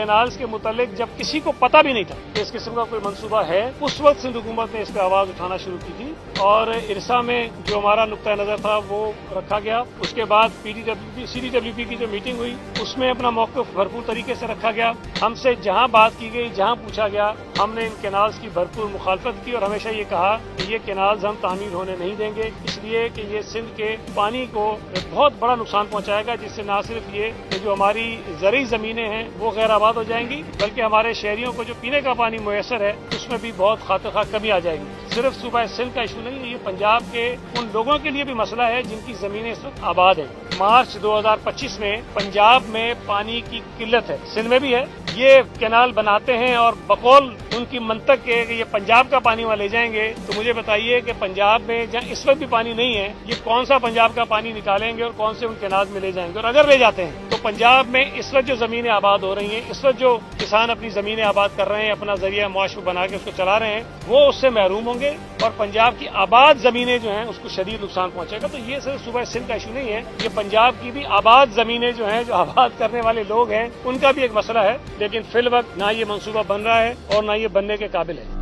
Canals के मुतालिक जब किसी को पता भी नहीं था कि इस किस्म का कोई मंसूबा है, उस वक्त सिंध हुकूमत ने इस पर आवाज उठाना शुरू की थी और इरसा में जो हमारा नुक्ता नजर था वो रखा गया। उसके बाद CDWP की जो मीटिंग हुई उसमें अपना मौक़िफ़ भरपूर तरीके से रखा गया। हमसे जहां बात की गई, जहां पूछा गया, हमने इन कैनाल्स की भरपूर मुखालफत की और हमेशा ये कहा कि ये कैनाल्स हम तामीर होने नहीं देंगे, इसलिए कि ये सिंध के पानी को बहुत बड़ा नुकसान पहुंचाएगा, जिससे न सिर्फ ये कि जो हमारी ज़रई ज़मीनें हैं वो गैर आबाद हो जाएंगी, बल्कि हमारे शहरियों को जो पीने का पानी मुयसर है उसमें भी बहुत खातिर कमी आ जाएगी। सिर्फ सूबा सिंध का इशू नहीं है, ये पंजाब के उन लोगों के लिए भी मसला है जिनकी ज़मीनें इस वक्त आबाद है। मार्च 2025 में पंजाब में पानी की किल्लत है, सिंध में भी है। ये कैनाल बनाते हैं और बकौल उनकी मंतक के कि ये पंजाब का पानी वहाँ ले जाएंगे, तो मुझे बताइए कि पंजाब में जहाँ इस वक्त भी पानी नहीं है, ये कौन सा पंजाब का पानी निकालेंगे और कौन से उन कैनाल में ले जाएंगे। और अगर ले जाते हैं तो पंजाब में इस वक्त जो जमीनें आबाद हो रही हैं, इस वक्त जो किसान अपनी जमीनें आबाद कर रहे हैं, अपना जरिया मुआश बना के उसको चला रहे हैं, वो उससे महरूम होंगे और पंजाब की आबाद जमीनें जो हैं उसको शदीद नुकसान पहुंचेगा। तो ये सिर्फ सूबा सिंध का इशू नहीं है, ये पंजाब की भी आबाद जमीनें जो हैं, जो आबाद करने वाले लोग हैं, उनका भी एक मसला है। लेकिन फिल वक्त ना ये मंसूबा बन रहा है और ना ये बनने के काबिल है।